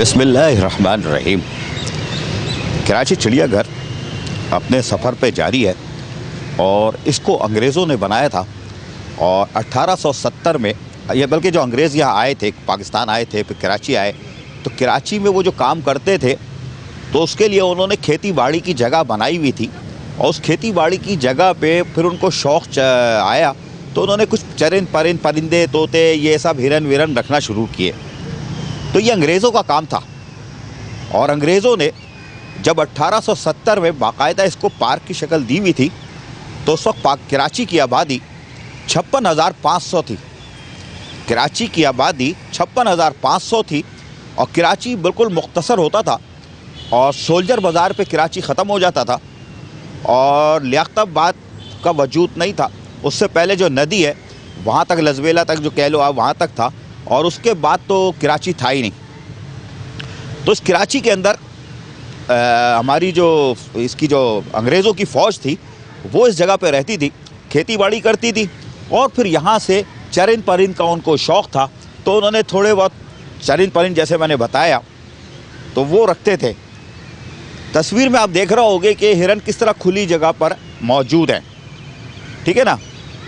बिस्मिल्लाहिर्रहमानिर्रहीम। कराची चिड़ियाघर अपने सफ़र पे जारी है और इसको अंग्रेज़ों ने बनाया था और 1870 में ये, बल्कि जो अंग्रेज़ यहाँ आए थे, पाकिस्तान आए थे, फिर कराची आए, तो कराची में वो जो काम करते थे तो उसके लिए उन्होंने खेती बाड़ी की जगह बनाई हुई थी और उस खेती बाड़ी की जगह पे फिर उनको शौक़ आया तो उन्होंने कुछ परिंदे, तोते, ये सब हिरन विरन रखना शुरू किए। तो ये अंग्रेज़ों का काम था और अंग्रेज़ों ने जब 1870 में बाकायदा इसको पार्क की शक्ल दी हुई थी तो उस वक्त कराची की आबादी 56,500 थी। कराची की आबादी 56,500 थी और कराची बिल्कुल मुख्तसर होता था और सोल्जर बाज़ार पे कराची ख़त्म हो जाता था और लियाकताबाद का वजूद नहीं था। उससे पहले जो नदी है वहाँ तक, लजवेला तक जो कह लो आप, वहाँ तक था और उसके बाद तो कराची था ही नहीं। तो इस कराची के अंदर हमारी जो इसकी जो अंग्रेज़ों की फ़ौज थी वो इस जगह पे रहती थी, खेती बाड़ी करती थी और फिर यहाँ से चरिंद परिंद का उनको शौक़ था तो उन्होंने थोड़े बहुत चरिंद परिंद, जैसे मैंने बताया, तो वो रखते थे। तस्वीर में आप देख रहे होंगे कि हिरन किस तरह खुली जगह पर मौजूद हैं, ठीक है ना।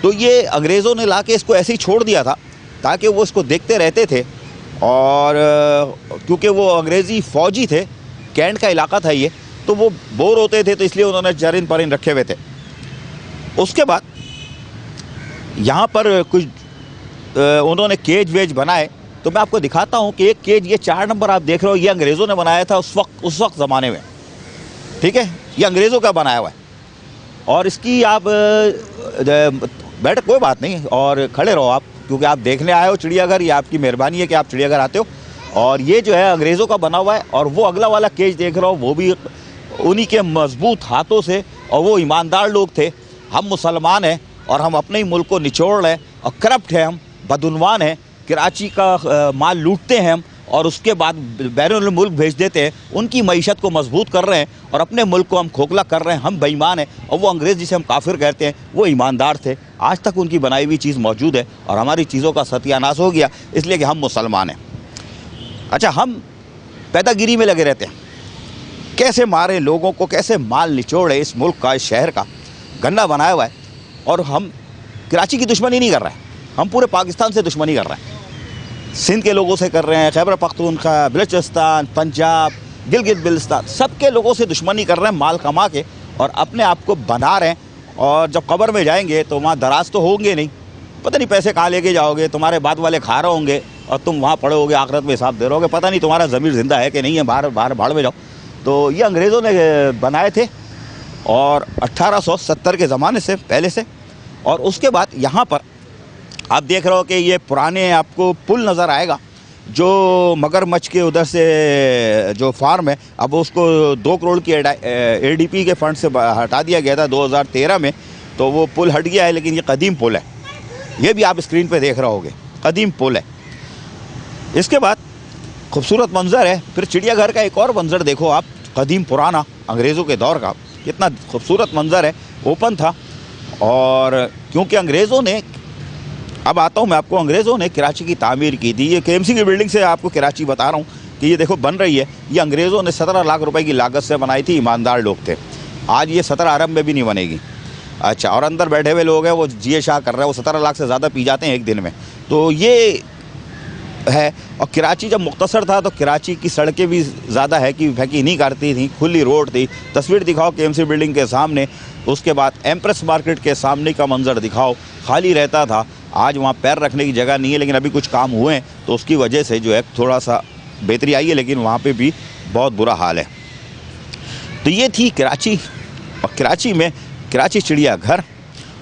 तो ये अंग्रेज़ों ने ला के इसको ऐसे ही छोड़ दिया था ताकि वो इसको देखते रहते थे और क्योंकि वो अंग्रेज़ी फ़ौजी थे, कैंट का इलाका था ये, तो वो बोर होते थे तो इसलिए उन्होंने चरिंद परिंद रखे हुए थे। उसके बाद यहाँ पर कुछ उन्होंने केज वेज बनाए तो मैं आपको दिखाता हूँ कि एक केज, ये 4 नंबर आप देख रहे हो, ये अंग्रेज़ों ने बनाया था उस वक्त ज़माने में, ठीक है। ये अंग्रेज़ों का बनाया हुआ है और इसकी आप बैठ, कोई बात नहीं, और खड़े रहो आप, क्योंकि आप देखने आए हो चिड़ियाघर, ये आपकी मेहरबानी है कि आप चिड़ियाघर आते हो। और ये जो है अंग्रेज़ों का बना हुआ है और वो अगला वाला केज देख रहा हो वो भी उन्हीं के मजबूत हाथों से, और वो ईमानदार लोग थे। हम मुसलमान हैं और हम अपने ही मुल्क को निचोड़ रहे हैं और करप्ट है, हम बदउनवान हैं, कराची का माल लूटते हैं हम और उसके बाद बैरून मुल्क भेज देते हैं, उनकी मईशत को मजबूत कर रहे हैं और अपने मुल्क को हम खोखला कर रहे हैं। हम बेईमान हैं और वो अंग्रेज़ जिसे हम काफिर कहते हैं वो ईमानदार थे। आज तक उनकी बनाई हुई चीज़ मौजूद है और हमारी चीज़ों का सत्यानाश हो गया इसलिए कि हम मुसलमान हैं। अच्छा, हम पैदागिरी में लगे रहते हैं, कैसे मारे लोगों को, कैसे माल निचोड़े इस मुल्क का, इस शहर का, गंदा बनाया हुआ है। और हम कराची की दुश्मनी नहीं कर रहे हैं, हम पूरे पाकिस्तान से दुश्मनी कर रहे हैं, सिंध के लोगों से कर रहे हैं, खैबर पख्तूनख्वा, बलूचिस्तान, पंजाब, गिलगित बिल्तिस्तान, सबके लोगों से दुश्मनी कर रहे हैं माल कमा के और अपने आप को बना रहे हैं। और जब कब्र में जाएंगे तो वहाँ दराज तो होंगे नहीं, पता नहीं पैसे कहाँ लेके जाओगे, तुम्हारे बाद वाले खा रहे होंगे और तुम वहाँ पड़े होगे, आखिरत में हिसाब दे रहोगे, पता नहीं तुम्हारा ज़मीर ज़िंदा है कि नहीं है, बाहर भाड़ में जाओ। तो ये अंग्रेज़ों ने बनाए थे और 1870 के ज़माने से पहले से। और उसके बाद यहाँ पर आप देख रहे हो कि ये पुराने आपको पुल नज़र आएगा जो मगरमच्छ के उधर से जो फार्म है, अब उसको 2 करोड़ की ADP के फंड से हटा दिया गया था 2013 में, तो वो पुल हट गया है, लेकिन ये कदीम पुल है, ये भी आप स्क्रीन पे देख रहे होगे, कदीम पुल है। इसके बाद खूबसूरत मंज़र है। फिर चिड़ियाघर का एक और मंज़र देखो आप, कदीम पुराना अंग्रेज़ों के दौर का, कितना खूबसूरत मंज़र है, ओपन था। और क्योंकि अंग्रेज़ों ने, अब आता हूँ मैं आपको, अंग्रेज़ों ने कराची की तामीर की थी। ये KMC की बिल्डिंग से आपको कराची बता रहा हूँ कि ये देखो बन रही है, ये अंग्रेज़ों ने 17 लाख रुपए की लागत से बनाई थी, ईमानदार लोग थे। आज ये 17 अरब में भी नहीं बनेगी। अच्छा, और अंदर बैठे हुए लोग हैं वो जिए शाह कर रहे हैं, वो 17 लाख से ज़्यादा पी जाते हैं एक दिन में। तो ये है। और कराची जब मुख्तसर था तो कराची की सड़कें भी ज़्यादा है कि फैकी नहीं करती थी, खुली रोड थी। तस्वीर दिखाओ KMC बिल्डिंग के सामने, उसके बाद एम्प्रेस मार्केट के सामने का मंजर दिखाओ, खाली रहता था। आज वहाँ पैर रखने की जगह नहीं है, लेकिन अभी कुछ काम हुए हैं तो उसकी वजह से जो है थोड़ा सा बेहतरी आई है, लेकिन वहाँ पे भी बहुत बुरा हाल है। तो ये थी कराची। और कराची में कराची चिड़ियाघर,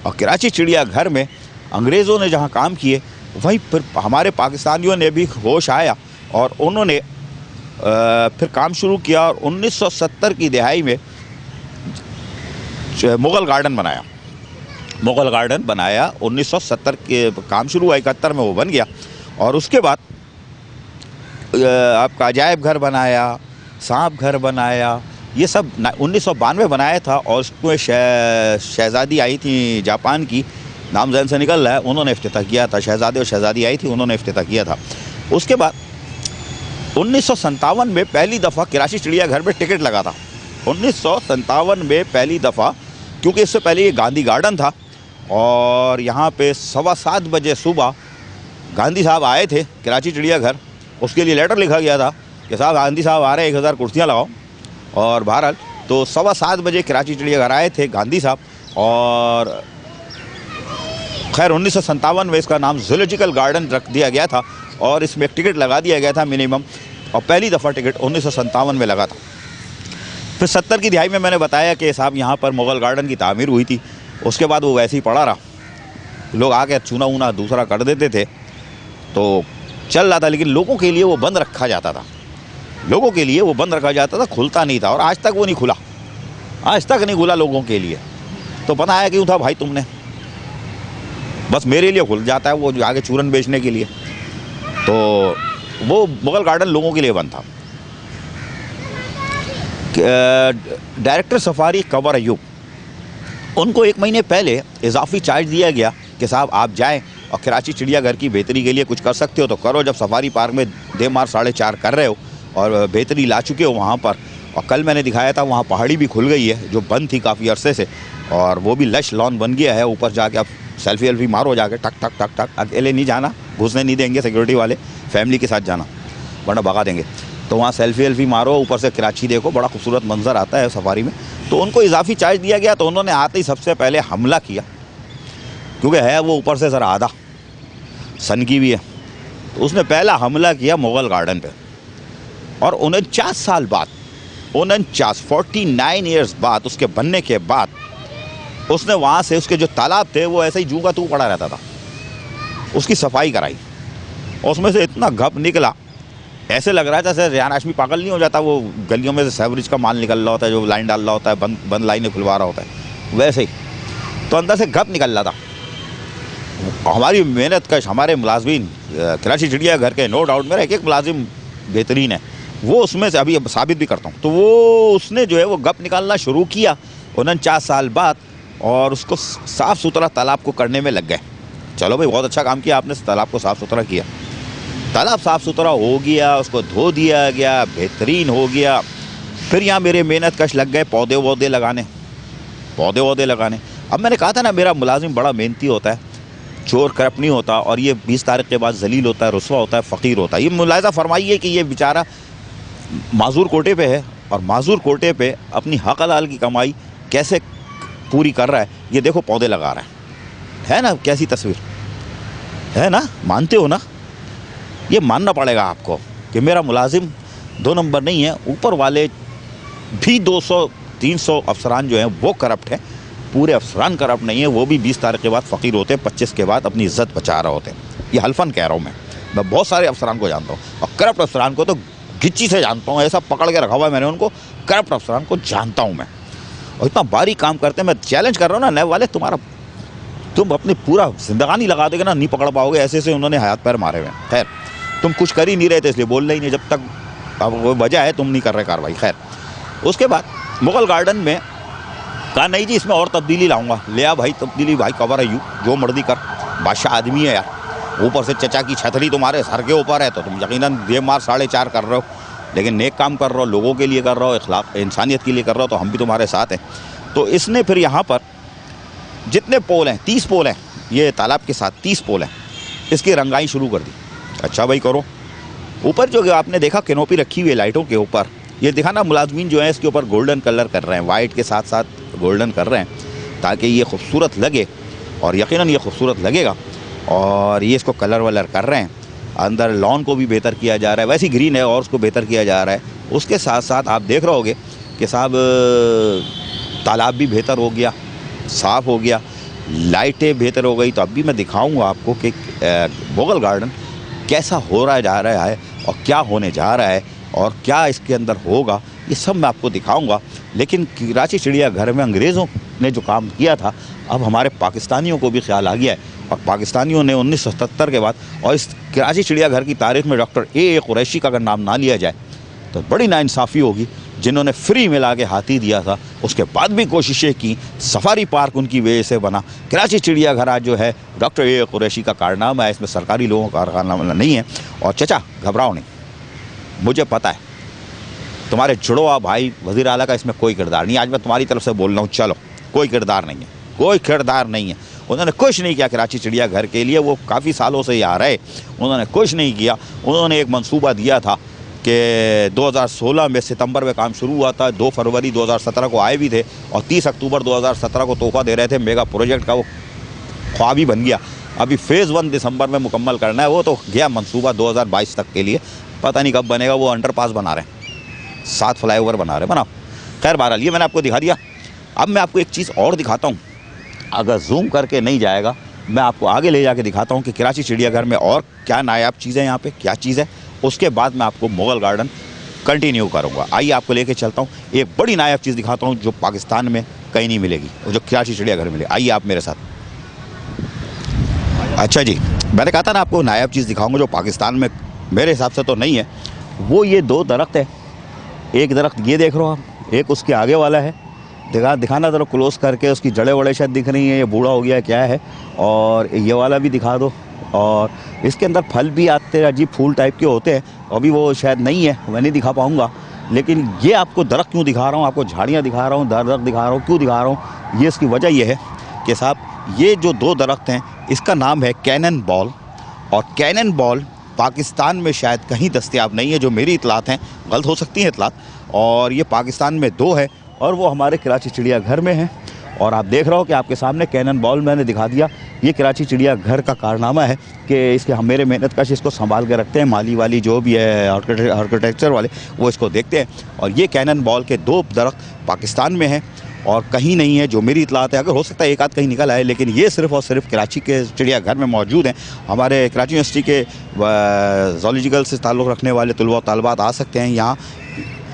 और कराची चिड़ियाघर में अंग्रेज़ों ने जहाँ काम किए वहीं फिर हमारे पाकिस्तानियों ने भी होश आया और उन्होंने फिर काम शुरू किया और 1970 की दिहाई में मुग़ल गार्डन बनाया। मुग़ल गार्डन बनाया 1970 के, काम शुरू हुआ 71 में वो बन गया। और उसके बाद आपका अजायब घर बनाया, सांप घर बनाया, ये सब 1992 बनाया था। और उसमें शहज़ादी आई थी जापान की, नाम जहन से निकल रहा है, उन्होंने इफ्तिताह किया था। शहज़ादे और शहज़ादी आई थी, उन्होंने इफ्तिताह किया था। उसके बाद 1957 में पहली दफ़ा कराची चिड़ियाघर में टिकट लगा था। 1957 में पहली दफ़ा, क्योंकि इससे पहले ये गांधी गार्डन था और यहाँ पे 7:15 बजे सुबह गांधी साहब आए थे कराची चिड़ियाघर। उसके लिए लेटर लिखा गया था कि साहब गांधी साहब आ रहे हैं, 1000 कुर्सियाँ लगाओ। और बहरहाल तो 7:15 बजे कराची चिड़ियाघर आए थे गांधी साहब। और खैर 1957 में इसका नाम जूलॉजिकल गार्डन रख दिया गया था और इसमें एक टिकट लगा दिया गया था मिनिमम, और पहली दफ़ा टिकट 1957 में लगा था। फिर 70 की दिहाई में मैंने बताया कि साहब यहाँ पर मुग़ल गार्डन की तामीर हुई थी। उसके बाद वो वैसे ही पड़ा रहा, लोग आके चूना ऊना दूसरा कर देते थे, तो चल रहा था, लेकिन लोगों के लिए वो बंद रखा जाता था। लोगों के लिए वो बंद रखा जाता था, खुलता नहीं था, और आज तक वो नहीं खुला, आज तक नहीं खुला लोगों के लिए। तो बनाया क्यों था भाई तुमने? बस मेरे लिए खुल जाता है वो जो आगे चूरन बेचने के लिए। तो वो मुग़ल गार्डन लोगों के लिए बंद था। डायरेक्टर सफारी कंवर अयूब, उनको 1 महीने पहले इजाफी चार्ज दिया गया कि साहब आप जाएं और कराची चिड़ियाघर की बेहतरी के लिए कुछ कर सकते हो तो करो। जब सफारी पार्क में देमार 4.5 कर रहे हो और बेहतरी ला चुके हो वहाँ पर, और कल मैंने दिखाया था वहाँ पहाड़ी भी खुल गई है जो बंद थी काफ़ी अरसे से, और वो भी लश लॉन बन गया है। ऊपर जाके आप सेल्फी वेल्फी मारो जाके, टक टक टक टक। अकेले नहीं जाना, घुसने नहीं देंगे सिक्योरिटी वाले, फैमिली के साथ जाना वरना भगा देंगे। तो वहाँ सेल्फी वेल्फी मारो, ऊपर से कराची देखो, बड़ा खूबसूरत मंजर आता है सफारी में। तो उनको इजाफी चार्ज दिया गया, तो उन्होंने आते ही सबसे पहले हमला किया, क्योंकि है वो ऊपर से ज़रा आधा सन की भी है। तो उसने पहला हमला किया मुग़ल गार्डन पे, और 49 साल बाद, 49 ईयर्स बाद, उसके बनने के बाद उसने वहाँ से उसके जो तालाब थे वो ऐसे ही जू का तू पड़ा रहता था, उसकी सफाई कराई। और उसमें से इतना घप निकला, ऐसे लग रहा था जैसे रेहान हाशमी पागल नहीं हो जाता, वो गलियों में से सेवरेज का माल निकल रहा होता है, जो लाइन डाल रहा होता है, बंद लाइनें खुलवा रहा होता है, वैसे ही। तो अंदर से घप निकल रहा था। हमारी मेहनत कश हमारे मुलाजमीन कराची चिड़ियाघर के, नो डाउट मेरा एक मुलाजिम बेहतरीन है, वो उसमें से अभी साबित भी करता हूँ। तो वो उसने जो है वो गप निकालना शुरू किया 49 साल बाद, और उसको साफ़ सुथरा तालाब को करने में लग गए। चलो भाई, बहुत अच्छा काम किया आपने, तालाब को साफ़ सुथरा किया। तालाब साफ़ सुथरा हो गया, उसको धो दिया गया, बेहतरीन हो गया। फिर यहाँ मेरे मेहनत कश लग गए पौधे वौधे लगाने। अब मैंने कहा था ना, मेरा मुलाजिम बड़ा मेहनती होता है, चोर करप्ट नहीं होता, और ये 20 तारीख के बाद जलील होता है, रुसवा होता है, फ़कीर होता है। ये मुलाहिज़ा फरमाइए कि ये बेचारा माजूर कोटे पे है, और माजूर कोटे पे अपनी हक हलाल की कमाई कैसे पूरी कर रहा है। ये देखो पौधे लगा रहा है ना, कैसी तस्वीर है ना, मानते हो ना? ये मानना पड़ेगा आपको कि मेरा मुलाजिम 2 नंबर नहीं है। ऊपर वाले भी 200-300 अफसरान जो हैं वो करप्ट हैं, पूरे अफसरान करप्ट नहीं है। वो भी 20 तारीख के बाद फ़कीर होते हैं, 25 के बाद अपनी इज़्ज़त बचा रहे होते हैं। ये हल्फन कह रहा हूँ मैं बहुत सारे अफसरान को जानता हूँ, और करप्ट अफसरान को तो गिच्ची से जानता हूँ, ऐसा पकड़ के रखा हुआ है मैंने उनको। करप्ट अफसरान को जानता हूँ मैं, और इतना बारीक काम करते हैं। मैं चैलेंज कर रहा हूँ ना, नए वाले, तुम अपनी पूरा जिंदगानी लगा देगा ना, नहीं पकड़ पाओगे। ऐसे उन्होंने हाथ पैर मारे हुए हैं। खैर, तुम कुछ कर ही नहीं रहे थे, इसलिए बोल रहे ही नहीं, जब तक अब वो वजह है तुम नहीं कर रहे कार्रवाई। खैर, उसके बाद मुग़ल गार्डन में कहा नहीं जी इसमें और तब्दीली लाऊंगा। ले आ भाई तब्दीली, भाई कंवर अयूब, जो मर्जी कर, बादशाह आदमी है यार। ऊपर से चचा की छतरी तुम्हारे सर के ऊपर है, तो तुम यकीनन देमार 4.5 कर रहे हो, लेकिन नेक काम कर रहे हो, लोगों के लिए कर रहे हो, इखलाक इंसानियत के लिए कर रहे हो, तो हम भी तुम्हारे साथ हैं। तो इसने फिर यहाँ पर जितने पोल हैं, 30 पोल हैं, ये तालाब के साथ 30 पोल हैं, इसकी रंगाई शुरू कर दी। अच्छा भाई करो। ऊपर जो आपने देखा कैनोपी रखी हुई है लाइटों के ऊपर, ये देखा ना, मुलाजमीन जो है इसके ऊपर गोल्डन कलर कर रहे हैं, वाइट के साथ साथ गोल्डन कर रहे हैं, ताकि ये खूबसूरत लगे, और यकीनन ये खूबसूरत लगेगा। और ये इसको कलर वलर कर रहे हैं, अंदर लॉन को भी बेहतर किया जा रहा है, वैसे ही ग्रीन है और उसको बेहतर किया जा रहा है। उसके साथ साथ आप देख रहे होगे कि साहब तालाब भी बेहतर हो गया, साफ़ हो गया, लाइटें बेहतर हो गई। तो अभी मैं दिखाऊंगा आपको कि मुग़ल गार्डन कैसा हो रहा जा रहा है, और क्या होने जा रहा है, और क्या इसके अंदर होगा, ये सब मैं आपको दिखाऊंगा। लेकिन कराची चिड़ियाघर में अंग्रेज़ों ने जो काम किया था, अब हमारे पाकिस्तानियों को भी ख्याल आ गया है, और पाकिस्तानियों ने 1977 के बाद, और इस कराची चिड़ियाघर की तारीख़ में डॉक्टर ए कुरैशी का अगर नाम ना लिया जाए तो बड़ी नाइंसाफ़ी होगी। जिन्होंने फ्री में ला के हाथी दिया था, उसके बाद भी कोशिशें की, सफारी पार्क उनकी वजह से बना। कराची चिड़ियाघर आज जो है डॉक्टर ए कुरैशी का कारनामा है, इसमें सरकारी लोगों का कारनामा नहीं है। और चचा घबराओ नहीं, मुझे पता है तुम्हारे जुड़वा भाई वज़ीर आला का इसमें कोई किरदार नहीं। आज मैं तुम्हारी तरफ से बोल रहा हूँ, चलो कोई किरदार नहीं है, कोई किरदार नहीं है। उन्होंने कुछ नहीं किया कराची चिड़ियाघर के लिए, वो काफ़ी सालों से यहाँ रहे, उन्होंने कुछ नहीं किया। उन्होंने एक मंसूबा दिया था कि 2016 में सितंबर में काम शुरू हुआ था, 2 फरवरी 2017 को आए भी थे और 30 अक्टूबर 2017 को तोहफा दे रहे थे मेगा प्रोजेक्ट का। वो ख्वाब ही बन गया। अभी फ़ेज़ 1 दिसंबर में मुकम्मल करना है, वो तो गया मंसूबा 2022 तक के लिए, पता नहीं कब बनेगा। वो अंडरपास बना रहे हैं, 7 फ्लाईओवर बना रहे हैं, बनाओ। खैर बहरहाल ये मैंने आपको दिखा दिया। अब मैं आपको एक चीज़ और दिखाता हूँ, अगर जूम करके नहीं जाएगा मैं आपको आगे ले जाके दिखाता हूँ कि कराची चिड़ियाघर में और क्या नायाब चीज़ें, यहाँ पे क्या चीज़ है। उसके बाद मैं आपको मुग़ल गार्डन कंटिन्यू करूँगा। आइए आपको लेके चलता हूँ, एक बड़ी नायाब चीज़ दिखाता हूँ जो पाकिस्तान में कहीं नहीं मिलेगी, जो कराची चिड़ियाघर में मिलेगी। आइए आप मेरे साथ। अच्छा जी, मैंने कहा था ना आपको नायाब चीज़ दिखाऊँगा जो पाकिस्तान में मेरे हिसाब से तो नहीं है। वो ये 2 दरख्त है, एक दरख्त ये देख रहे हो आप, एक उसके आगे वाला है। दिखाना ज़रा क्लोज़ करके, उसकी जड़ें वड़े शायद दिख रही हैं, ये बूढ़ा हो गया है क्या है। और ये वाला भी दिखा दो। और इसके अंदर फल भी आते हैं, अजीब फूल टाइप के होते हैं, अभी वो शायद नहीं है, मैं नहीं दिखा पाऊँगा। लेकिन ये आपको दरख्त क्यों दिखा रहा हूँ, आपको झाड़ियाँ दिखा रहा हूँ, दरख्त दिखा रहा हूँ, क्यों दिखा रहा हूँ, ये इसकी वजह ये है कि साहब ये जो 2 दरख्त हैं इसका नाम है कैनन बॉल। और कैनन बॉल पाकिस्तान में शायद कहीं दस्तयाब नहीं है, जो मेरी इतलात हैं, गलत हो सकती हैं इतलात। और ये पाकिस्तान में 2 है और वो हमारे कराची चिड़ियाघर में हैं। और आप देख रहे हो कि आपके सामने कैनन बॉल मैंने दिखा दिया। ये कराची चिड़ियाघर का कारनामा है कि इसके हम मेरे मेहनत कश इसको संभाल के रखते हैं, माली वाली जो भी है आर्किटेक्चर वाले वो इसको देखते हैं। और ये कैनन बॉल के 2 दरख्त पाकिस्तान में हैं और कहीं नहीं है, जो मेरी इतलात है। अगर हो सकता है एक आध कहीं निकल आए, लेकिन ये सिर्फ़ और सिर्फ कराची के चिड़ियाघर में मौजूद हैं। हमारे कराची यूनिवर्सिटी के ज़ूलॉजिकल से ताल्लुक़ रखने वाले तलबा और तालिबात आ सकते हैं यहाँ।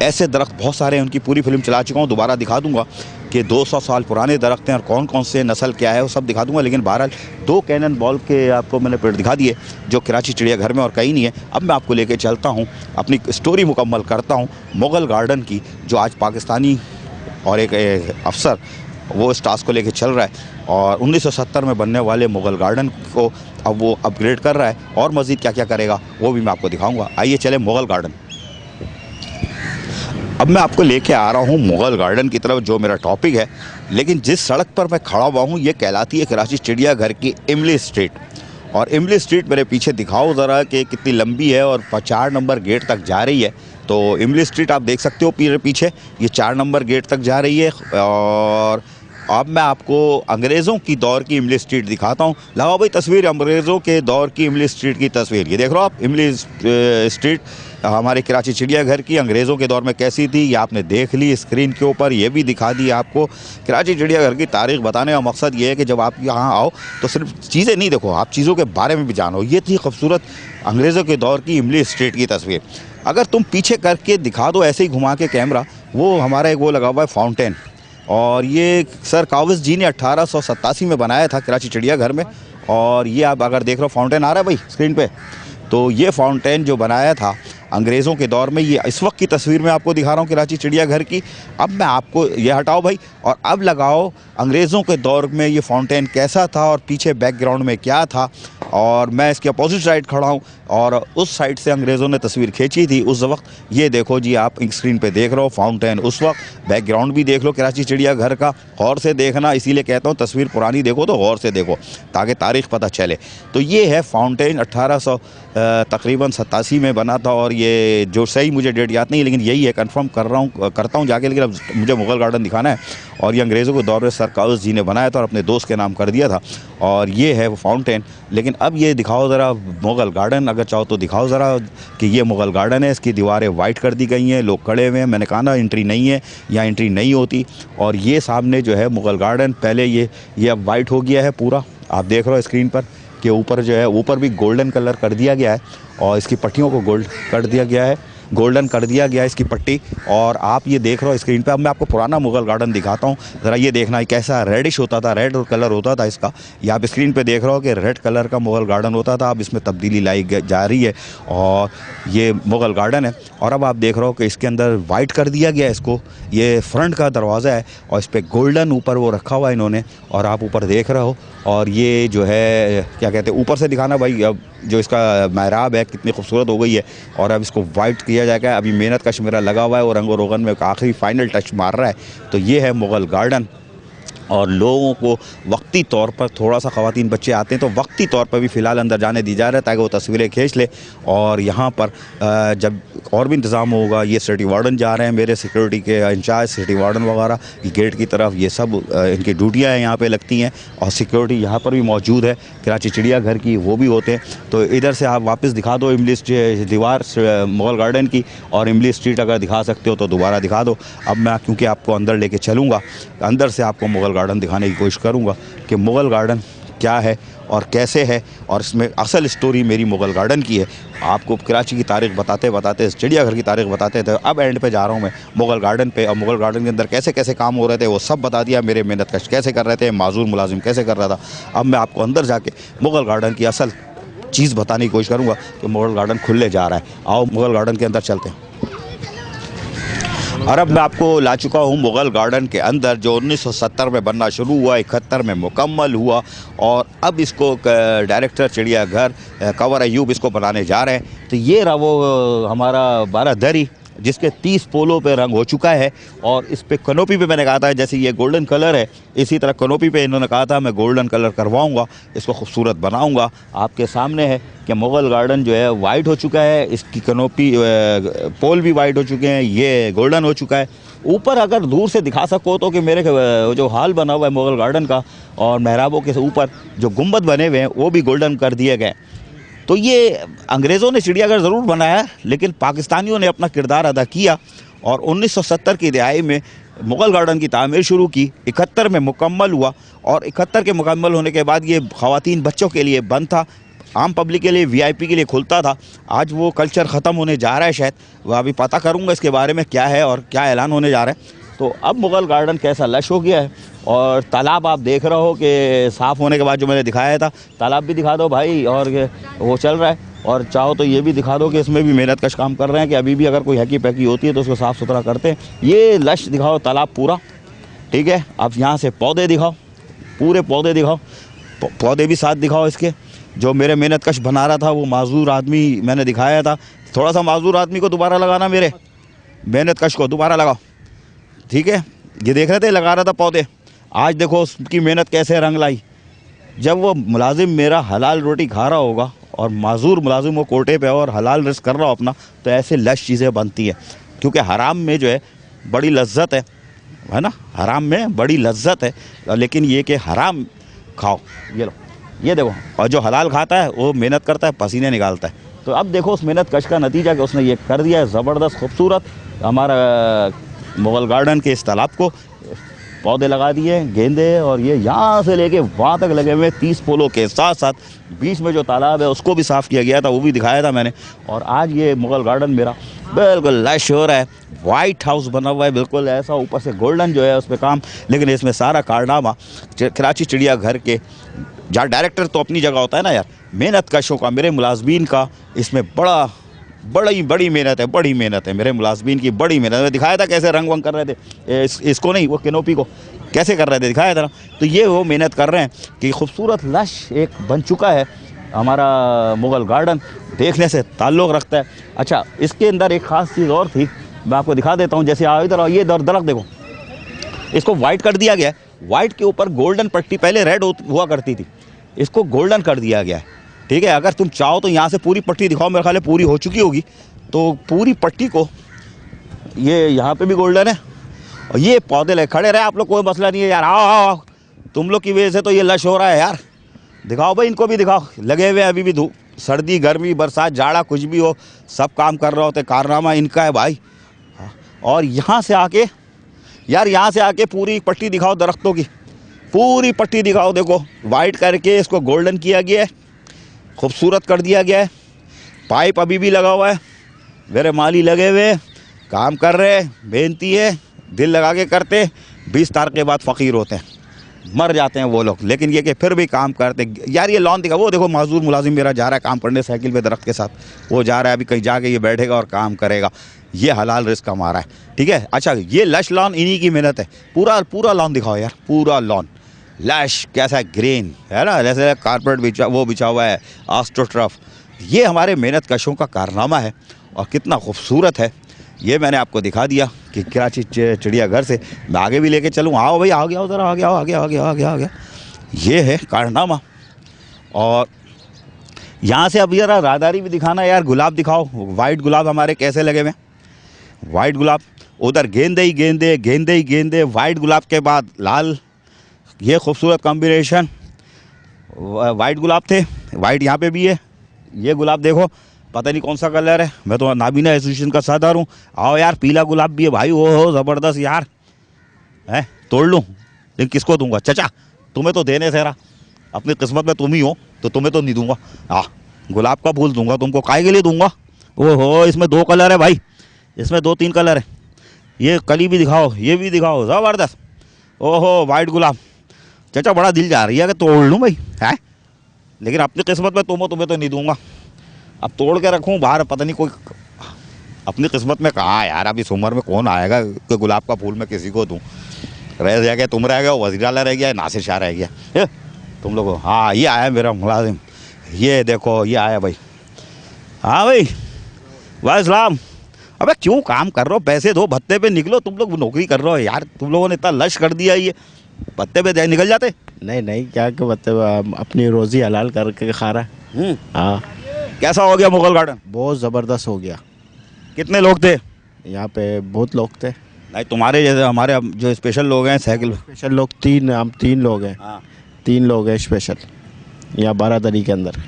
ऐसे दरख्त बहुत सारे हैं, उनकी पूरी फिल्म चला चुका हूँ, दोबारा दिखा दूँगा कि 200 साल पुराने दरख्त हैं और कौन कौन से नस्ल क्या है वो सब दिखा दूँगा। लेकिन बहरहाल 2 कैनन बॉल के आपको मैंने पेड़ दिखा दिए जो कराची चिड़ियाघर में और कहीं नहीं है। अब मैं आपको लेके चलता हूँ, अपनी स्टोरी मुकम्मल करता हूँ मुग़ल गार्डन की, जो आज पाकिस्तानी और एक अफसर वो इस टास्क को लेके चल रहा है और 1970 में बनने वाले मुग़ल गार्डन को अब वो अपग्रेड कर रहा है और मज़ीद क्या क्या करेगा वो भी मैं आपको दिखाऊंगा। आइए चले मुग़ल गार्डन। अब मैं आपको लेके आ रहा हूँ मुग़ल गार्डन की तरफ, जो मेरा टॉपिक है। लेकिन जिस सड़क पर मैं खड़ा हुआ हूँ ये कहलाती है कराची चिड़ियाघर की इमली स्ट्रीट। और इमली स्ट्रीट मेरे पीछे दिखाओ ज़रा कि कितनी लंबी है और 4 नंबर गेट तक जा रही है। तो इमली स्ट्रीट आप देख सकते हो पीछे, ये 4 नंबर गेट तक जा रही है। और अब मैं आपको अंग्रेज़ों की दौर की इमली स्ट्रीट दिखाता हूँ। लगाओ भाई तस्वीर, अंग्रेज़ों के दौर की इमली स्ट्रीट की तस्वीर। ये देख रहे हो आप, इमली स्ट्रीट हमारे कराची चिड़ियाघर की अंग्रेज़ों के दौर में कैसी थी ये आपने देख ली स्क्रीन के ऊपर। ये भी दिखा दी आपको। कराची चिड़ियाघर की तारीख़ बताने का मकसद ये है कि जब आप यहाँ आओ तो सिर्फ चीज़ें नहीं देखो, आप चीज़ों के बारे में भी जानो। ये थी खूबसूरत अंग्रेज़ों के दौर की इमली स्ट्रीट की तस्वीर। अगर तुम पीछे करके दिखा दो ऐसे ही घुमा के कैमरा, वो हमारा एक वो लगा हुआ है फाउंटेन। और ये सर कावस जी ने 1887 में बनाया था कराची चिड़ियाघर में। और ये आप अगर देख रहे हो फाउंटेन आ रहा है भाई स्क्रीन पे, तो ये फाउंटेन जो बनाया था अंग्रेज़ों के दौर में, ये इस वक्त की तस्वीर में आपको दिखा रहा हूँ कराची चिड़ियाघर की। अब मैं आपको ये हटाओ भाई और अब लगाओ अंग्रेज़ों के दौर में ये फाउंटेन कैसा था और पीछे बैकग्राउंड में क्या था। और मैं इसके अपोजिट साइड खड़ा हूँ और उस साइड से अंग्रेज़ों ने तस्वीर खींची थी उस वक्त। ये देखो जी, आप स्क्रीन पे देख रहे हो फाउंटेन उस वक्त, बैकग्राउंड भी देख लो कराची चिड़ियाघर का। गौर से देखना, इसीलिए कहता हूँ तस्वीर पुरानी देखो तो गौर से देखो ताकि तारीख़ पता चले। तो ये है फाउंटेन, 1800 तकरीबन 87 में बना था। और ये जो सही मुझे डेट याद नहीं, लेकिन यही है, कंफर्म करता हूँ जाके। लेकिन अब मुझे मुग़ल गार्डन दिखाना है। और ये अंग्रेज़ों के दौर में सर कावस जी ने बनाया था और अपने दोस्त के नाम कर दिया था। और ये है वो फाउंटेन। लेकिन अब ये दिखाओ ज़रा मुग़ल गार्डन, अगर चाहो तो दिखाओ ज़रा कि ये मुग़ल गार्डन है। इसकी दीवारें वाइट कर दी गई हैं, लोग खड़े हुए हैं। मैंने कहा ना एंट्री नहीं है, यहाँ एंट्री नहीं होती। और ये सामने जो है मुग़ल गार्डन, पहले ये अब वाइट हो गया है पूरा। आप देख रहे हो स्क्रीन पर कि ऊपर जो है, ऊपर भी गोल्डन कलर कर दिया गया है और इसकी पट्टियों को गोल्डन कर दिया गया है इसकी पट्टी। और आप ये देख रहे हो स्क्रीन पे। अब मैं आपको पुराना मुग़ल गार्डन दिखाता हूँ ज़रा। ये देखना कैसा रेडिश होता था, रेड कलर होता था इसका। ये आप स्क्रीन पे देख रहे हो कि रेड कलर का मुग़ल गार्डन होता था। अब इसमें तब्दीली लाई जा रही है और ये मुग़ल गार्डन है। और अब आप देख रहे हो कि इसके अंदर वाइट कर दिया गया है इसको। ये फ्रंट का दरवाज़ा है और इस पर गोल्डन ऊपर वो रखा हुआ है इन्होंने। और आप ऊपर देख रहे हो। और ये जो है क्या कहते हैं, ऊपर से दिखाना भाई, अब जो इसका महराब है कितनी खूबसूरत हो गई है। और अब इसको वाइट किया जाएगा। अभी मेहनत कश मेरा लगा हुआ है और रंगो रोगन में आखिरी फाइनल टच मार रहा है। तो ये है मुग़ल गार्डन। और लोगों को वक्ती तौर पर थोड़ा सा ख़वातीन बच्चे आते हैं तो वक्ती तौर पर भी फ़िलहाल अंदर जाने दी जा रहा है ताकि वो तस्वीरें खींच ले। और यहाँ पर जब और भी इंतज़ाम होगा, ये सिटी वार्डन जा रहे हैं, मेरे सिक्योरिटी के इंचार्ज सिटी वार्डन वगैरह गेट की तरफ, ये सब इनकी ड्यूटियाँ हैं यहाँ पे लगती हैं। और सिक्योरिटी यहाँ पर भी मौजूद है कराची चिड़ियाघर की, वो भी होते हैं। तो इधर से आप वापस दिखा दो इमली दीवार मुग़ल गार्डन की, और इमली स्ट्रीट अगर दिखा सकते हो तो दोबारा दिखा दो। अब मैं क्योंकि आपको अंदर लेके चलूँगा, अंदर से आपको मुग़ल गार्डन दिखाने की कोशिश करूंगा कि मुग़ल गार्डन क्या है और कैसे है। और इसमें असल स्टोरी मेरी मुग़ल गार्डन की है। आपको कराची की तारीख़ बताते बताते, चिड़ियाघर की तारीख़ बताते थे, अब एंड पे जा रहा हूँ मैं मुग़ल गार्डन पे। और मुग़ल गार्डन के अंदर कैसे कैसे काम हो रहे थे वो सब बता दिया। मेरे मेहनत कश कैसे कर रहे थे, माजूर मुलाजिम कैसे कर रहा था। अब मैं आपको अंदर जाके मुग़ल गार्डन की असल चीज़ बताने की कोशिश करूँगा कि मुग़ल गार्डन खुलने जा रहा है। आओ मुग़ल गार्डन के अंदर चलते हैं। और अब मैं आपको ला चुका हूँ मुग़ल गार्डन के अंदर, जो 1970 में बनना शुरू हुआ, 71 में मुकम्मल हुआ। और अब इसको डायरेक्टर चिड़ियाघर कंवर अयूब इसको बनाने जा रहे हैं। तो ये रहा वो हमारा 12 दरी जिसके 30 पोलों पे रंग हो चुका है। और इस पे कनोपी पे मैंने कहा था जैसे ये गोल्डन कलर है, इसी तरह कनोपी पे इन्होंने कहा था मैं गोल्डन कलर करवाऊंगा, इसको खूबसूरत बनाऊंगा। आपके सामने है कि मुग़ल गार्डन जो है वाइट हो चुका है, इसकी कनोपी पोल भी वाइट हो चुके हैं, ये गोल्डन हो चुका है। ऊपर अगर दूर से दिखा सको तो कि मेरे जो हाल बना हुआ है मुग़ल गार्डन का, और महराबों के ऊपर जो गुंबद बने हुए हैं वो भी गोल्डन कर दिए गए। तो ये अंग्रेज़ों ने चिड़ियाघर ज़रूर बनाया, लेकिन पाकिस्तानियों ने अपना किरदार अदा किया। और 1970 की दिहाई में मुग़ल गार्डन की तामीर शुरू की, 71 में मुकम्मल हुआ। और 71 के मुकम्मल होने के बाद ये ख़वातीन बच्चों के लिए बंद था, आम पब्लिक के लिए VIP के लिए खुलता था। आज वो कल्चर ख़त्म होने जा रहा है शायद, वह अभी पता करूँगा इसके बारे में क्या है और क्या ऐलान होने जा रहा है। तो अब मुग़ल गार्डन कैसा लश हो गया है। और तालाब आप देख रहे हो कि साफ़ होने के बाद जो मैंने दिखाया था, तालाब भी दिखा दो भाई, और वो चल रहा है। और चाहो तो ये भी दिखा दो कि इसमें भी मेहनत कश काम कर रहे हैं कि अभी भी अगर कोई हैकी पैकी होती है तो उसको साफ़ सुथरा करते हैं। ये लश दिखाओ तालाब पूरा, ठीक है। अब यहाँ से पौधे दिखाओ, पूरे पौधे दिखाओ, पौधे भी साथ दिखाओ इसके। जो मेरे मेहनत कश बना रहा था वो माजूर आदमी मैंने दिखाया था, थोड़ा सा माजूर आदमी को दोबारा लगाना, मेरे मेहनत कश को दोबारा लगाओ, ठीक है। ये देख रहे थे लगा रहा था पौधे, आज देखो उसकी मेहनत कैसे रंग लाई। जब वो मुलाजिम मेरा हलाल रोटी खा रहा होगा और माजूर मुलाजिम वो कोटे पे और हलाल रिस्क कर रहा हो अपना, तो ऐसे लश चीज़ें बनती हैं। क्योंकि हराम में जो है बड़ी लज्जत है ना, हराम में बड़ी लज्जत है। लेकिन ये कि हराम खाओ, ये लो, ये देखो। और जो हलाल खाता है वो मेहनत करता है, पसीने निकालता है। तो अब देखो उस मेहनत कश का नतीजा कि उसने ये कर दिया है ज़बरदस्त खूबसूरत हमारा मुग़ल गार्डन के इस तालाब को। पौधे लगा दिए, गेंदे, और ये यहाँ से लेके वहाँ तक लगे हुए 30 पोलों के साथ साथ बीच में जो तालाब है उसको भी साफ़ किया गया था, वो भी दिखाया था मैंने। और आज ये मुग़ल गार्डन मेरा बिल्कुल लश हो रहा है, वाइट हाउस बना हुआ है बिल्कुल ऐसा, ऊपर से गोल्डन जो है उस पर काम। लेकिन इसमें सारा कारनामा कराची चिड़ियाघर के, जहाँ डायरेक्टर तो अपनी जगह होता है ना यार, मेहनत कशों का, मेरे मुलाजमीन का इसमें बड़ी मेहनत है, बड़ी मेहनत है मेरे मुलाजमीन की, बड़ी मेहनत है। दिखाया था कैसे रंग वंग कर रहे थे, इसको नहीं, वो कैनोपी को कैसे कर रहे थे, दिखाया था ना। तो ये वो मेहनत कर रहे हैं कि खूबसूरत लश एक बन चुका है हमारा मुग़ल गार्डन, देखने से ताल्लुक़ रखता है। अच्छा, इसके अंदर एक ख़ास चीज़ और थी, मैं आपको दिखा देता हूँ। जैसे आओ इधर आओ, ये दरख्त देखो, इसको वाइट कर दिया गया है। वाइट के ऊपर गोल्डन पट्टी, पहले रेड हुआ करती थी, इसको गोल्डन कर दिया गया है, ठीक है। अगर तुम चाहो तो यहाँ से पूरी पट्टी दिखाओ, मेरे ख्याल है पूरी हो चुकी होगी। तो पूरी पट्टी को, ये यहाँ पे भी गोल्डन है, और ये पौधे लगे खड़े रहे आप लोग, कोई मसला नहीं है यार, आओ आओ आओ, तुम लोग की वजह से तो ये लश हो रहा है यार। दिखाओ भाई, इनको भी दिखाओ, लगे हुए अभी भी, धूप सर्दी गर्मी बरसात जाड़ा कुछ भी हो, सब काम कर रहे होते, कारनामा इनका है भाई। और यहाँ से आके यार, यहाँ से आके पूरी पट्टी दिखाओ दरख्तों की, पूरी पट्टी दिखाओ। देखो वाइट करके इसको गोल्डन किया गया है, खूबसूरत कर दिया गया है। पाइप अभी भी लगा हुआ है, मेरे माली लगे हुए काम कर रहे, मेहनती है, दिल लगा के करते। 20 तारीख के बाद फ़कीर होते हैं, मर जाते हैं वो लोग, लेकिन ये कि फिर भी काम करते। यार ये लॉन दिखा, वो देखो माजूर मुलाजिम मेरा जा रहा है काम करने साइकिल पे दरख्त के साथ, वो जा रहा है अभी कहीं जाके, ये बैठेगा और काम करेगा। ये हलाल रिस्क कमा रहा है, ठीक है। अच्छा, ये लश लॉन इन्हीं की मेहनत है। पूरा लॉन दिखाओ यार, पूरा लॉन, लश कैसा ग्रीन है ना, जैसे कारपेट बिछा हुआ है, आस्ट्रोटर्फ। ये हमारे मेहनत कशों का कारनामा है और कितना खूबसूरत है ये मैंने आपको दिखा दिया कि कराची चिड़ियाघर से मैं आगे भी लेके चलूँ। आओ भाई, आ गया उधर, आ गया, आ गया, आ गया, आ गया, आ गया। ये है कारनामा। और यहाँ से अब यार राहदारी भी दिखाना यार, गुलाब दिखाओ, वाइट गुलाब हमारे कैसे लगे हुए, वाइट गुलाब। उधर गेंदे ही गेंदे, गेंदे ही गेंदे, वाइट गुलाब के बाद लाल, ये खूबसूरत कॉम्बिनेशन। वाइट गुलाब थे, वाइट यहाँ पे भी है। ये गुलाब देखो, पता नहीं कौन सा कलर है, मैं तो नाबीना एसोसिएशन का सदर हूँ। आओ यार, पीला गुलाब भी है भाई, ओ हो ज़बरदस्त यार, है तोड़ लूँ लेकिन किसको दूंगा? चचा तुम्हें तो देने से रहा, अपनी किस्मत में तुम ही हो तो तुम्हें तो नहीं दूंगा। हाँ, गुलाब का फूल दूंगा तुमको, काहे के लिए दूंगा? ओहो, इसमें 2 कलर है भाई, इसमें 2-3 कलर है। ये कली भी दिखाओ, ये भी दिखाओ, ज़बरदस्त। ओहो, वाइट गुलाब। चचा बड़ा दिल जा रही है कि तोड़ लूँ भाई, है लेकिन अपनी किस्मत में तुम हो, तुम्हें तो नहीं दूंगा। अब तोड़ के रखूँ बाहर, पता नहीं कोई अपनी किस्मत में कहाँ यार, अभी इस उम्र में कौन आएगा कि गुलाब का फूल मैं किसी को दूँ? रह गया, तुम रह गए, वज़ीर-ए-आला रह गया, नासिर शाह रह गया, तुम लोग। हाँ, ये आया मेरा मुलाजिम, ये देखो ये आया भाई। हाँ भाई, वालेकुम। अबे क्यों काम कर रहे हो? पैसे दो, भत्ते पे निकलो। तुम लोग नौकरी कर रहे हो यार, तुम लोगों ने इतना लश कर दिया, ये भत्ते पे निकल जाते। नहीं क्या कि मतलब अपनी रोज़ी हलाल करके खा रहा है। हाँ। कैसा हो गया मुगल गार्डन? बहुत ज़बरदस्त हो गया। कितने लोग थे यहाँ पे? बहुत लोग थे। नहीं, तुम्हारे जैसे हमारे जो स्पेशल लोग हैं, साइकिल स्पेशल लोग हम 3 लोग हैं। हाँ। 3 लोग हैं स्पेशल, यहाँ बारादरी के अंदर।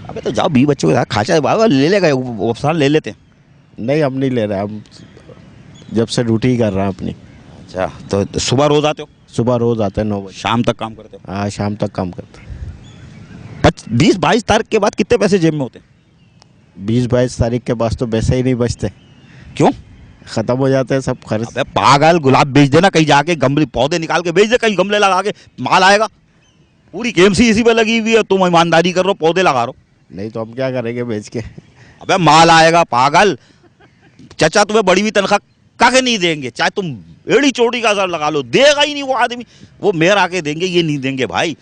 अबे तो जाओ, 20 बच्चों के साथ खाचा बाबा ले लेगा, उपसान ले लेते। नहीं, हम नहीं ले रहे, हम जब से ड्यूटी ही कर रहे हैं अपनी। अच्छा, तो सुबह रोज आते हो? सुबह रोज़ आते हैं 9 बजे। शाम तक काम करते हो? हाँ, शाम तक काम करते हैं। 20-22 तारीख के बाद कितने पैसे जेब में होते? 20-22 तारीख के पास तो पैसे ही नहीं बचते। क्यों? ख़त्म हो जाते हैं सब खर्च। अबे पागल, गुलाब बेच देना कहीं जाके, गमले पौधे निकाल के बेच दे, कहीं गमले लगा के माल आएगा। पूरी केएमसी इसी पे लगी हुई है, तुम ईमानदारी कर रहे हो, पौधे लगा रहे हो। नहीं तो हम क्या करेंगे बेच के? अबे माल आएगा पागल। चचा तुम्हें बड़ी हुई तनख्वाह काके नहीं देंगे, चाहे तुम एड़ी चोटी का असर लगा लो, देगा ही नहीं वो आदमी। वो मेयर आके देंगे, ये नहीं देंगे भाई।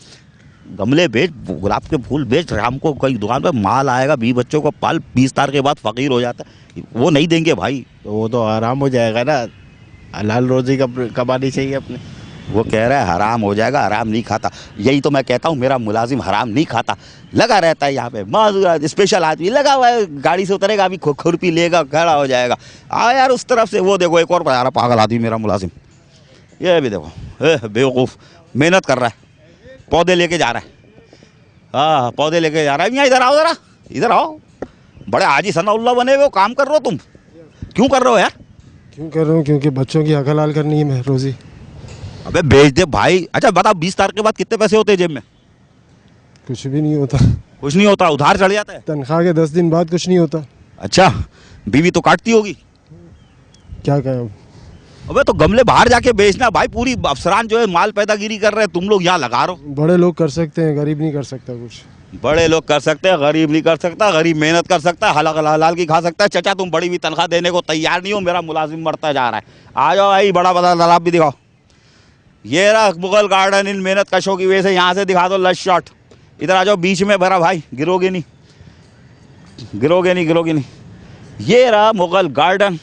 गमले बेच, गुलाब के फूल बेच, शाम को कहीं दुकान पे माल आएगा, 20 बच्चों को पाल, 20 तारीख के बाद फकीर हो जाता है, वो नहीं देंगे भाई। तो वो तो आराम हो जाएगा ना, हलाल रोज़ी कमानी चाहिए अपने। वो कह रहा है हराम हो जाएगा, हराम नहीं खाता। यही तो मैं कहता हूँ, मेरा मुलाजिम हराम नहीं खाता, लगा रहता है यहाँ पे, माजूर स्पेशल आदमी लगा हुआ है, गाड़ी से उतरेगा, अभी खुरपी लेगा, खड़ा हो जाएगा। आ यार उस तरफ से वो देखो, एक और यार पागल आदमी मेरा मुलाजिम, ये भी देखो, बेवकूफ़, मेहनत कर रहा है, पौधे लेके जा रहा है। हाँ, पौधे लेके जा रहा है। यहाँ इधर आओ, ज़रा इधर आओ, बड़े हाजी सनाउल्लाह बने हुए हो, काम कर रहे हो तुम, क्यों कर रहे हो यार? क्यों कर रहा हूँ? क्योंकि बच्चों की हक हलाल करनी है मैं रोज़ी। अबे बेच दे भाई। अच्छा बताओ, 20 तारीख के बाद कितने पैसे होते हैं जेब में? कुछ भी नहीं होता। कुछ नहीं होता, उधार चढ़ जाता है। तनख्वाह के 10 दिन बाद कुछ नहीं होता। अच्छा, बीवी तो काटती होगी। क्या कहें? अबे तो गमले बाहर जाके बेचना भाई, पूरी अफसरान जो है माल पैदागिरी कर रहे हैं, तुम लोग यहाँ लगा रहे हो। बड़े लोग कर सकते हैं, गरीब नहीं कर सकता कुछ। बड़े लोग कर सकते हैं, गरीब नहीं कर सकता। गरीब मेहनत कर सकता है, हलाल हलाल की खा सकता है। चचा तुम बड़ी भी तनख्वाह देने को तैयार नहीं हो, मेरा मुलाजिम मरता जा रहा है। आ जाओ भाई, बड़ा बड़ा तालाब भी दिखाओ। ये रहा मुगल गार्डन, इन मेहनत कशों की वजह से। यहाँ से दिखा दो लश शॉट, इधर आ जाओ, बीच में भरा भाई, गिरोगे नहीं, गिरोगे नहीं, गिरोगे नहीं। ये रहा मुगल गार्डन,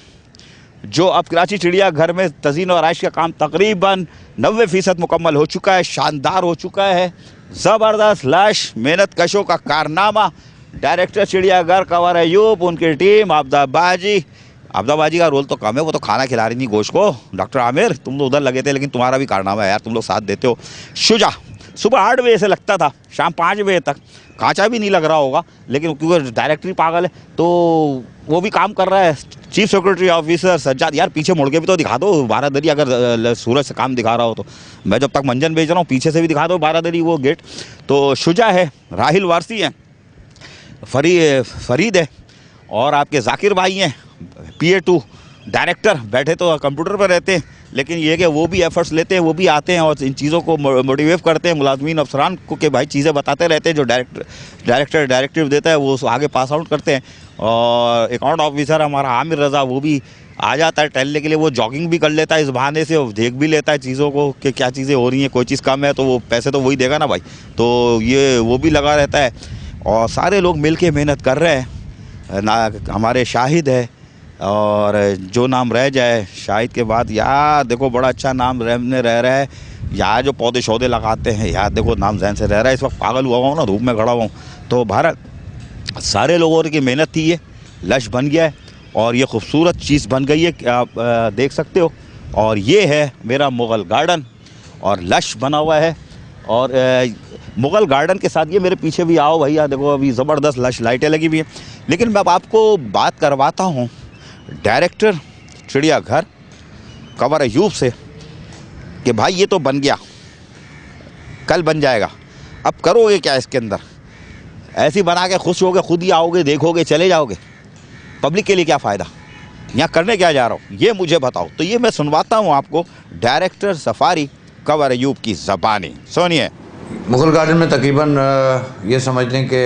जो अब कराची चिड़ियाघर में तज़ीन और आइश का काम तकरीबन 90% मुकम्मल हो चुका है, शानदार हो चुका है। ज़बरदस्त लश मेहनत कशों का कारनामा। डायरेक्टर चिड़ियाघर कंवर अयूब, उनकी टीम, आबदाबाजी का रोल तो कम है, वो तो खाना खिला रही थी गोश्त को। डॉक्टर आमिर तुम तो उधर लगे थे, लेकिन तुम्हारा भी कारनामा है यार, तुम लोग साथ देते हो। शुजा सुबह 8 बजे से लगता था शाम 5 बजे तक, कांचा भी नहीं लग रहा होगा, लेकिन क्योंकि डायरेक्टर पागल है तो वो भी काम कर रहा है। चीफ सेक्रेटरी ऑफिसर सज्जाद, यार पीछे मुड़ के भी तो दिखा दो बारादरी, अगर सूरज से काम दिखा रहा हो तो। मैं जब तक मंजन भेज रहा हूँ, पीछे से भी दिखा दो बारादरी वो गेट। तो शुजा है, राहिल वारसी हैं, फरीद है, और आपके जाकिर भाई हैं, PA2 डायरेक्टर। बैठे तो कंप्यूटर पर रहते हैं, लेकिन ये कि वो भी एफर्ट्स लेते हैं, वो भी आते हैं और इन चीज़ों को मोटिवेट करते हैं मुलाजमीन अफसरान को कि भाई चीज़ें बताते रहते हैं। जो डायरेक्टर डायरेक्टिव देता है वो आगे पास आउट करते हैं। और अकाउंट ऑफिसर हमारा आमिर रज़ा, वो भी आ जाता है टहलने के लिए, वो जॉगिंग भी कर लेता है इस बहाने से, और देख भी लेता है चीज़ों को कि क्या चीज़ें हो रही हैं। कोई चीज़ कम है तो वो पैसे तो वही देगा ना भाई, तो ये वो भी लगा रहता है। और सारे लोग मिल के मेहनत कर रहे हैं ना। हमारे शाहिद है, और जो नाम रह जाए शाहिद के बाद, यार देखो बड़ा अच्छा नाम रह रहा है यार। जो पौधे शौधे लगाते हैं यार, देखो नाम जहन से रह रहा है। इस वक्त पागल हुआ हूँ ना, धूप में खड़ा हुआ हूँ। तो भारत सारे लोगों की मेहनत थी, ये लश बन गया है और ये खूबसूरत चीज़ बन गई है, आप देख सकते हो। और ये है मेरा मुग़ल गार्डन, और लश बना हुआ है। और मुग़ल गार्डन के साथ ये मेरे पीछे भी आओ भैया, देखो अभी ज़बरदस्त लश लाइटें लगी हुई हैं। लेकिन मैं अब आपको बात करवाता हूँ डायरेक्टर चिड़ियाघर कंवर अयूब से कि भाई ये तो बन गया, कल बन जाएगा, अब करोगे क्या इसके अंदर? ऐसे ही बना के खुश होगे, खुद ही आओगे, देखोगे, चले जाओगे? पब्लिक के लिए क्या फ़ायदा? यहाँ करने क्या जा रहा हूँ ये मुझे बताओ। तो ये मैं सुनवाता हूँ आपको डायरेक्टर सफारी कंवर अयूब की ज़बानी, सुनिए। मुग़ल गार्डन में तकरीबन ये समझ लें कि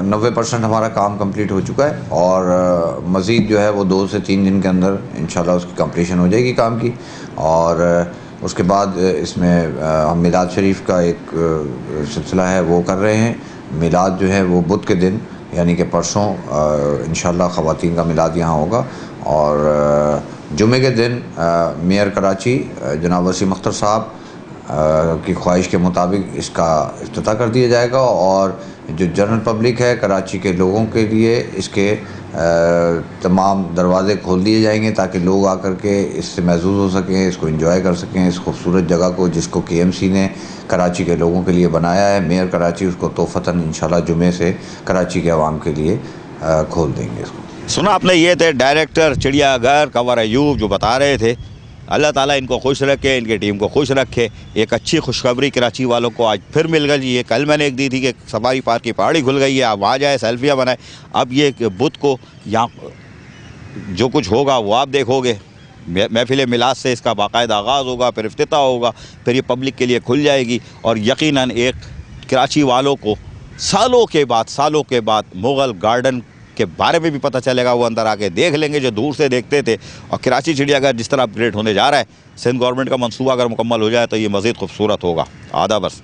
90% हमारा काम कंप्लीट हो चुका है, और मज़ीद जो है वो 2 से 3 दिन के अंदर इंशाल्लाह उसकी कंप्लीशन हो जाएगी काम की। और उसके बाद इसमें हम मिलाद शरीफ का एक सिलसिला है वो कर रहे हैं। मिलाद जो है वो बुध के दिन यानी कि परसों इंशाल्लाह ख़वातीन का मिलाद यहाँ होगा। और जुमे के दिन मेयर कराची जनाब वसीम अख्तर साहब की ख्वाहिश के मुताबिक इसका इफ्तिताह कर दिया जाएगा। और जो जनरल पब्लिक है कराची के लोगों के लिए इसके तमाम दरवाज़े खोल दिए जाएंगे ताकि लोग आकर के इससे महसूस हो सकें, इसको एंजॉय कर सकें, इस खूबसूरत जगह को जिसको KMC ने कराची के लोगों के लिए बनाया है। मेयर कराची उसको तोहफ़तन इंशाल्लाह जुमे से कराची के अवाम के लिए खोल देंगे इसको। सुना आपने, ये थे डायरेक्टर चिड़ियाघर कंवर अयूब जो बता रहे थे। अल्लाह ताला इनको खुश रखे, इनकी टीम को खुश रखे। एक अच्छी खुशखबरी कराची वालों को आज फिर मिल गई है। कल मैंने एक दी थी कि सफारी पार्क की पहाड़ी खुल गई है, अब आ जाए, सेल्फियाँ बनाए। अब ये बुध को यहाँ जो कुछ होगा वो आप देखोगे। महफिल मिलाद से इसका बाकायदा आगाज़ होगा, फिर इफ्तिताह होगा, फिर ये पब्लिक के लिए खुल जाएगी। और यकीनन एक कराची वालों को सालों के बाद मुग़ल गार्डन के बारे में भी पता चलेगा। वो अंदर आके देख लेंगे जो दूर से देखते थे। और कराची चिड़ियाघर जिस तरह अपग्रेड होने जा रहा है, सिंध गवर्नमेंट का मंसूबा अगर मुकम्मल हो जाए तो ये मज़ीद खूबसूरत होगा। आदा बस।